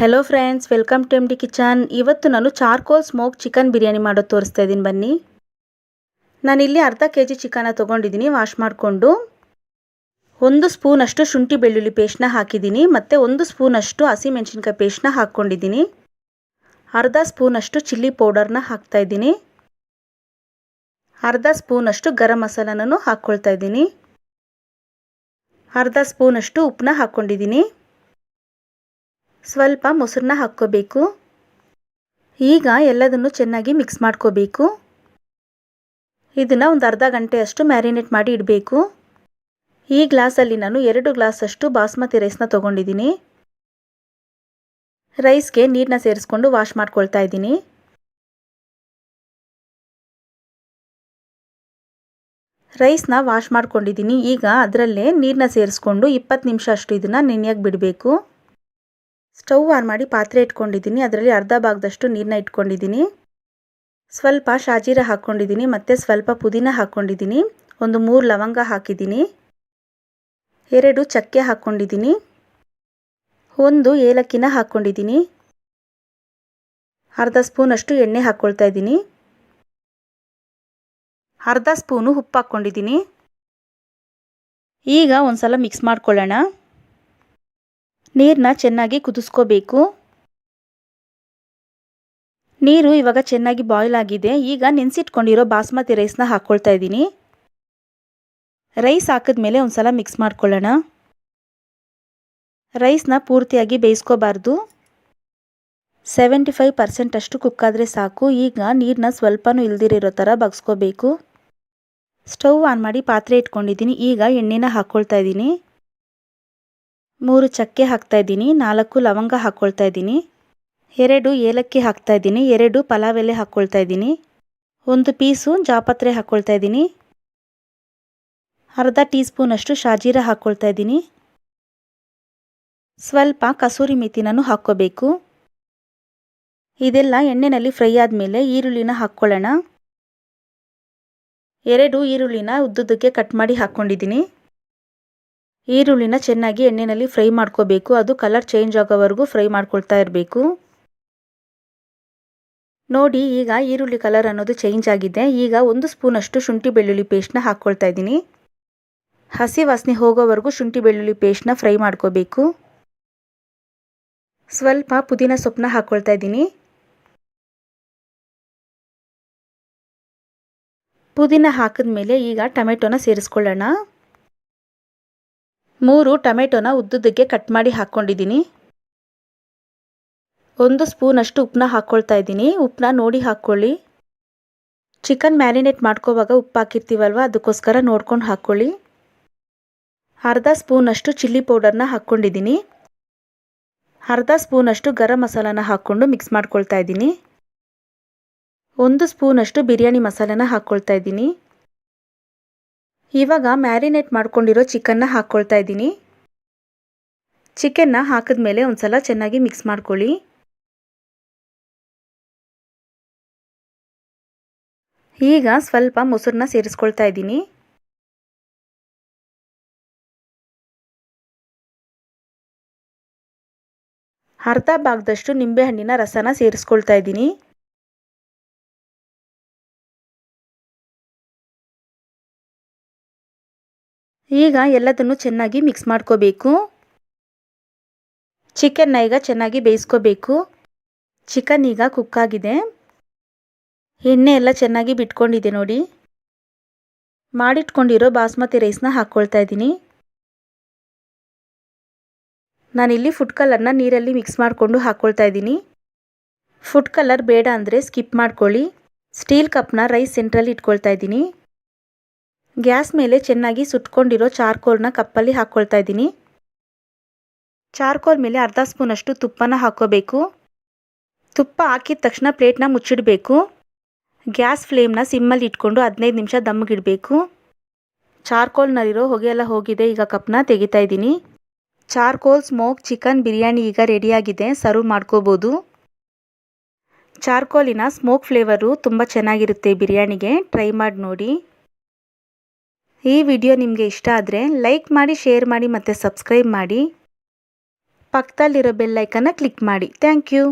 Hello friends, welcome to MD kitchen. ಇವತ್ತು ನಾನು charcoal smoke chicken biryani ಮಾಡೋದು ತೋರಿಸ್ತಾ ಇದ್ದೀನಿ. ಬನ್ನಿ. ನಾನಿಲ್ಲಿ ಅರ್ಧ ಕೆಜಿ ಚಿಕನ್ನ ತೊಗೊಂಡಿದ್ದೀನಿ. ವಾಶ್ ಮಾಡಿಕೊಂಡು 1 ಸ್ಪೂನಷ್ಟು ಶುಂಠಿ ಬೆಳ್ಳುಳ್ಳಿ ಪೇಸ್ಟ್ನ ಹಾಕಿದ್ದೀನಿ. ಮತ್ತು 1 ಸ್ಪೂನಷ್ಟು ಹಸಿಮೆಣಸಿನ್ಕಾಯಿ ಪೇಸ್ಟ್ನ ಹಾಕ್ಕೊಂಡಿದ್ದೀನಿ. ಅರ್ಧ ಸ್ಪೂನಷ್ಟು ಚಿಲ್ಲಿ ಪೌಡರ್ನ ಹಾಕ್ತಾಯಿದ್ದೀನಿ. ಅರ್ಧ ಸ್ಪೂನಷ್ಟು ಗರಂ ಮಸಾಲನೂ ಹಾಕ್ಕೊಳ್ತಾ ಇದ್ದೀನಿ. ಅರ್ಧ ಸ್ಪೂನಷ್ಟು ಉಪ್ಪನ್ನ ಹಾಕ್ಕೊಂಡಿದ್ದೀನಿ. ಸ್ವಲ್ಪ ಮೊಸರನ್ನ ಹಾಕ್ಕೋಬೇಕು. ಈಗ ಎಲ್ಲದನ್ನು ಚೆನ್ನಾಗಿ ಮಿಕ್ಸ್ ಮಾಡ್ಕೋಬೇಕು. ಇದನ್ನು ಒಂದು ಅರ್ಧ ಗಂಟೆಯಷ್ಟು ಮ್ಯಾರಿನೇಟ್ ಮಾಡಿ ಇಡಬೇಕು. ಈ ಗ್ಲಾಸಲ್ಲಿ ನಾನು 2 ಗ್ಲಾಸಷ್ಟು ಬಾಸ್ಮತಿ ರೈಸ್ನ ತೊಗೊಂಡಿದ್ದೀನಿ. ರೈಸ್ಗೆ ನೀರನ್ನ ಸೇರಿಸ್ಕೊಂಡು ವಾಶ್ ಮಾಡ್ಕೊಳ್ತಾ ಇದ್ದೀನಿ. ರೈಸ್ನ ವಾಶ್ ಮಾಡ್ಕೊಂಡಿದ್ದೀನಿ. ಈಗ ಅದರಲ್ಲೇ ನೀರನ್ನ ಸೇರಿಸ್ಕೊಂಡು 20 ನಿಮಿಷ ಅಷ್ಟು ಇದನ್ನು ನೆನೆಯಕ್ಕೆ ಬಿಡಬೇಕು. ಸ್ಟವ್ ಆನ್ ಮಾಡಿ ಪಾತ್ರೆ ಇಟ್ಕೊಂಡಿದ್ದೀನಿ. ಅದರಲ್ಲಿ ಅರ್ಧ ಭಾಗದಷ್ಟು ನೀರನ್ನ ಇಟ್ಕೊಂಡಿದ್ದೀನಿ. ಸ್ವಲ್ಪ ಶಾಜೀರ ಹಾಕ್ಕೊಂಡಿದ್ದೀನಿ ಮತ್ತು ಸ್ವಲ್ಪ ಪುದೀನ ಹಾಕ್ಕೊಂಡಿದ್ದೀನಿ. ಒಂದು 3 ಲವಂಗ ಹಾಕಿದ್ದೀನಿ. 2 ಚಕ್ಕೆ ಹಾಕ್ಕೊಂಡಿದ್ದೀನಿ. 1 ಏಲಕ್ಕಿನ ಹಾಕ್ಕೊಂಡಿದ್ದೀನಿ. ಅರ್ಧ ಸ್ಪೂನಷ್ಟು ಎಣ್ಣೆ ಹಾಕ್ಕೊಳ್ತಾ ಇದ್ದೀನಿ. ಅರ್ಧ ಸ್ಪೂನು ಉಪ್ಪು ಹಾಕ್ಕೊಂಡಿದ್ದೀನಿ. ಈಗ ಒಂದು ಸಲ ಮಿಕ್ಸ್ ಮಾಡ್ಕೊಳ್ಳೋಣ. ನೀರನ್ನ ಚೆನ್ನಾಗಿ ಕುದಿಸ್ಕೋಬೇಕು. ನೀರು ಇವಾಗ ಚೆನ್ನಾಗಿ ಬಾಯ್ಲ್ ಆಗಿದೆ. ಈಗ ನೆನೆಸಿಟ್ಕೊಂಡಿರೋ ಬಾಸ್ಮತಿ ರೈಸ್ನ ಹಾಕ್ಕೊಳ್ತಾ ಇದ್ದೀನಿ. ರೈಸ್ ಹಾಕಿದ್ಮೇಲೆ ಒಂದು ಸಲ ಮಿಕ್ಸ್ ಮಾಡ್ಕೊಳ್ಳೋಣ. ರೈಸ್ನ ಪೂರ್ತಿಯಾಗಿ ಬೇಯಿಸ್ಕೋಬಾರ್ದು. 75% ಅಷ್ಟು ಕುಕ್ಕಾದರೆ ಸಾಕು. ಈಗ ನೀರನ್ನ ಸ್ವಲ್ಪನೂ ಇಲ್ದಿರೋ ಥರ ಬಗ್ಸ್ಕೋಬೇಕು. ಸ್ಟವ್ ಆನ್ ಮಾಡಿ ಪಾತ್ರೆ ಇಟ್ಕೊಂಡಿದ್ದೀನಿ. ಈಗ ಎಣ್ಣೆನ ಹಾಕ್ಕೊಳ್ತಾ ಇದ್ದೀನಿ. 3 ಚಕ್ಕೆ ಹಾಕ್ತಾಯಿದ್ದೀನಿ. 4 ಲವಂಗ ಹಾಕ್ಕೊಳ್ತಾ ಇದ್ದೀನಿ. 2 ಏಲಕ್ಕಿ ಹಾಕ್ತಾಯಿದ್ದೀನಿ. 2 ಪಲಾವ್ ಎಲೆ ಹಾಕ್ಕೊಳ್ತಾ ಇದ್ದೀನಿ. 1 ಪೀಸು ಜಾಪತ್ರೆ ಹಾಕ್ಕೊಳ್ತಾ ಇದ್ದೀನಿ. ಅರ್ಧ ಟೀ ಸ್ಪೂನಷ್ಟು ಶಾಜೀರ ಹಾಕ್ಕೊಳ್ತಾ ಇದ್ದೀನಿ. ಸ್ವಲ್ಪ ಕಸೂರಿ ಮೆಥಿನೂ ಹಾಕ್ಕೋಬೇಕು. ಇದೆಲ್ಲ ಎಣ್ಣೆಯಲ್ಲಿ ಫ್ರೈ ಆದಮೇಲೆ ಈರುಳ್ಳಿನ ಹಾಕ್ಕೊಳ್ಳೋಣ. 2 ಈರುಳ್ಳಿನ ಉದ್ದುದ್ದಕ್ಕೆ ಕಟ್ ಮಾಡಿ ಹಾಕ್ಕೊಂಡಿದ್ದೀನಿ. ಈರುಳ್ಳಿನ ಚೆನ್ನಾಗಿ ಎಣ್ಣೆಯಲ್ಲಿ ಫ್ರೈ ಮಾಡ್ಕೋಬೇಕು. ಅದು ಕಲರ್ ಚೇಂಜ್ ಆಗೋವರೆಗೂ ಫ್ರೈ ಮಾಡ್ಕೊಳ್ತಾ ಇರಬೇಕು. ನೋಡಿ, ಈಗ ಈರುಳ್ಳಿ ಕಲರ್ ಅನ್ನೋದು ಚೇಂಜ್ ಆಗಿದೆ. ಈಗ 1 ಸ್ಪೂನಷ್ಟು ಶುಂಠಿ ಬೆಳ್ಳುಳ್ಳಿ ಪೇಸ್ಟ್ನ ಹಾಕ್ಕೊಳ್ತಾ ಇದ್ದೀನಿ. ಹಸಿ ವಾಸನೆ ಹೋಗೋವರೆಗೂ ಶುಂಠಿ ಬೆಳ್ಳುಳ್ಳಿ ಪೇಸ್ಟ್ನ ಫ್ರೈ ಮಾಡ್ಕೋಬೇಕು. ಸ್ವಲ್ಪ ಪುದೀನ ಸೊಪ್ಪನ್ನ ಹಾಕ್ಕೊಳ್ತಾ ಇದ್ದೀನಿ. ಪುದೀನ ಹಾಕಿದ್ಮೇಲೆ ಈಗ ಟೊಮೆಟೊನ ಸೇರಿಸ್ಕೊಳ್ಳೋಣ. 3 ಟೊಮೆಟೊನ ಉದ್ದುದ್ದಕ್ಕೆ ಕಟ್ ಮಾಡಿ ಹಾಕ್ಕೊಂಡಿದ್ದೀನಿ. 1 ಸ್ಪೂನಷ್ಟು ಉಪ್ಪನ್ನ ಹಾಕ್ಕೊಳ್ತಾ ಇದ್ದೀನಿ. ಉಪ್ಪನ್ನ ನೋಡಿ ಹಾಕ್ಕೊಳ್ಳಿ. ಚಿಕನ್ ಮ್ಯಾರಿನೇಟ್ ಮಾಡ್ಕೋವಾಗ ಉಪ್ಪು ಹಾಕಿರ್ತೀವಲ್ವ, ಅದಕ್ಕೋಸ್ಕರ ನೋಡ್ಕೊಂಡು ಹಾಕ್ಕೊಳ್ಳಿ. ಅರ್ಧ ಸ್ಪೂನಷ್ಟು ಚಿಲ್ಲಿ ಪೌಡರ್ನ ಹಾಕ್ಕೊಂಡಿದ್ದೀನಿ. ಅರ್ಧ ಸ್ಪೂನಷ್ಟು ಗರಂ ಮಸಾಲಾನ ಹಾಕ್ಕೊಂಡು ಮಿಕ್ಸ್ ಮಾಡ್ಕೊಳ್ತಾ ಇದ್ದೀನಿ. 1 ಸ್ಪೂನಷ್ಟು ಬಿರಿಯಾನಿ ಮಸಾಲಾನ ಹಾಕ್ಕೊಳ್ತಾ ಇದ್ದೀನಿ. ಇವಾಗ ಮ್ಯಾರಿನೇಟ್ ಮಾಡ್ಕೊಂಡಿರೋ ಚಿಕನ್ನ ಹಾಕ್ಕೊಳ್ತಾ ಇದ್ದೀನಿ. ಚಿಕನ್ನ ಹಾಕಿದ್ಮೇಲೆ ಒಂದು ಸಲ ಚೆನ್ನಾಗಿ ಮಿಕ್ಸ್ ಮಾಡ್ಕೊಳ್ಳಿ. ಈಗ ಸ್ವಲ್ಪ ಮೊಸರನ್ನ ಸೇರಿಸ್ಕೊಳ್ತಾ ಇದ್ದೀನಿ. ಅರ್ಧ ಭಾಗದಷ್ಟು ನಿಂಬೆಹಣ್ಣಿನ ರಸನ ಸೇರಿಸ್ಕೊಳ್ತಾ ಇದ್ದೀನಿ. ಈಗ ಎಲ್ಲದನ್ನು ಚೆನ್ನಾಗಿ ಮಿಕ್ಸ್ ಮಾಡ್ಕೋಬೇಕು. ಚಿಕನ್ನ ಈಗ ಚೆನ್ನಾಗಿ ಬೇಯಿಸ್ಕೋಬೇಕು. ಚಿಕನ್ ಈಗ ಕುಕ್ ಆಗಿದೆ. ಎಣ್ಣೆ ಎಲ್ಲ ಚೆನ್ನಾಗಿ ಬಿಟ್ಕೊಂಡಿದೆ ನೋಡಿ. ಮಾಡಿಟ್ಕೊಂಡಿರೋ ಬಾಸ್ಮತಿ ರೈಸ್ನ ಹಾಕ್ಕೊಳ್ತಾ ಇದ್ದೀನಿ. ನಾನಿಲ್ಲಿ ಫುಡ್ ಕಲರ್ನ ನೀರಲ್ಲಿ ಮಿಕ್ಸ್ ಮಾಡಿಕೊಂಡು ಹಾಕ್ಕೊಳ್ತಾ ಇದ್ದೀನಿ. ಫುಡ್ ಕಲರ್ ಬೇಡ ಅಂದರೆ ಸ್ಕಿಪ್ ಮಾಡ್ಕೊಳ್ಳಿ. ಸ್ಟೀಲ್ ಕಪ್ನ ರೈಸ್ ಸೆಂಟ್ರಲ್ಲಿ ಇಟ್ಕೊಳ್ತಾ ಇದ್ದೀನಿ. ಗ್ಯಾಸ್ ಮೇಲೆ ಚೆನ್ನಾಗಿ ಸುಟ್ಕೊಂಡಿರೋ ಚಾರ್ಕೋಲ್ನ ಕಪ್ಪಲ್ಲಿ ಹಾಕ್ಕೊಳ್ತಾ ಇದ್ದೀನಿ. ಚಾರ್ಕೋಲ್ ಮೇಲೆ ಅರ್ಧ ಸ್ಪೂನಷ್ಟು ತುಪ್ಪನ ಹಾಕ್ಕೋಬೇಕು. ತುಪ್ಪ ಹಾಕಿದ ತಕ್ಷಣ ಪ್ಲೇಟ್ನ ಮುಚ್ಚಿಡಬೇಕು. ಗ್ಯಾಸ್ ಫ್ಲೇಮ್ನ ಸಿಮ್ಮಲ್ಲಿ ಇಟ್ಕೊಂಡು 15 ನಿಮಿಷ ದಮ್ಗಿಡಬೇಕು. ಚಾರ್ಕೋಲ್ನಲ್ಲಿರೋ ಹೊಗೆ ಎಲ್ಲ ಹೋಗಿದೆ. ಈಗ ಕಪ್ನ ತೆಗಿತಾ ಇದ್ದೀನಿ. ಚಾರ್ಕೋಲ್ ಸ್ಮೋಕ್ ಚಿಕನ್ ಬಿರಿಯಾನಿ ಈಗ ರೆಡಿಯಾಗಿದೆ. ಸರ್ವ್ ಮಾಡ್ಕೋಬೋದು. ಚಾರ್ಕೋಲಿನ ಸ್ಮೋಕ್ ಫ್ಲೇವರು ತುಂಬ ಚೆನ್ನಾಗಿರುತ್ತೆ ಬಿರಿಯಾನಿಗೆ. ಟ್ರೈ ಮಾಡಿ ನೋಡಿ. ಈ ವಿಡಿಯೋ ನಿಮಗೆ ಇಷ್ಟ ಆದರೆ ಲೈಕ್ ಮಾಡಿ, ಶೇರ್ ಮಾಡಿ ಮತ್ತು ಸಬ್ಸ್ಕ್ರೈಬ್ ಮಾಡಿ. ಪಕ್ಕದಲ್ಲಿರೋ ಬೆಲ್ ಐಕನ್ನ ಕ್ಲಿಕ್ ಮಾಡಿ. Thank you.